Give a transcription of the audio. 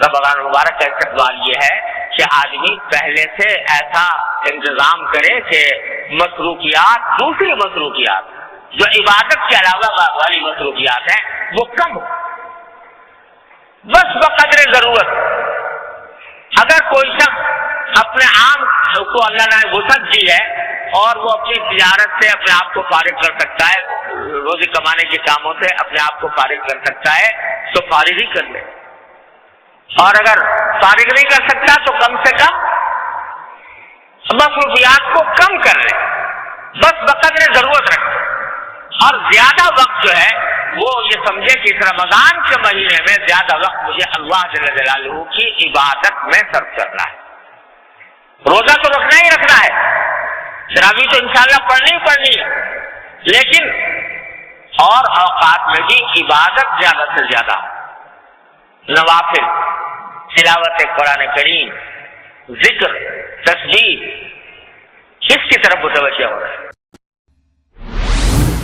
رمضان مبارک کا استقبال یہ ہے کہ آدمی پہلے سے ایسا انتظام کرے کہ مصروفیات، دوسری مصروفیات جو عبادت کے علاوہ والی مصروفیات ہیں وہ کم ہو، بس بقدر ضرورت۔ اگر کوئی شخص اپنے عام کو اللہ نے وسعت دی ہے اور وہ اپنی تجارت سے اپنے آپ کو فارغ کر سکتا ہے، روزی کمانے کے کاموں سے اپنے آپ کو فارغ کر سکتا ہے تو فارغ ہی کر لے، اور اگر فارغ نہیں کر سکتا تو کم سے کم مصروفیات کو کم کر لے، بس بقدر ضرورت رکھے، اور زیادہ وقت جو ہے وہ یہ سمجھے کہ اس رمضان کے مہینے میں زیادہ وقت مجھے اللہ جل جلالہ کی عبادت میں صرف کرنا ہے۔ روزہ تو رکھنا ہی رکھنا ہے، تراویح تو انشاءاللہ پڑھنی ہی پڑھنی ہے، لیکن اور اوقات میں بھی عبادت زیادہ سے زیادہ، نوافل، تلاوت قرآن کریم، ذکر، تسبیح، اس کی طرف متوجہ ہو رہا ہے۔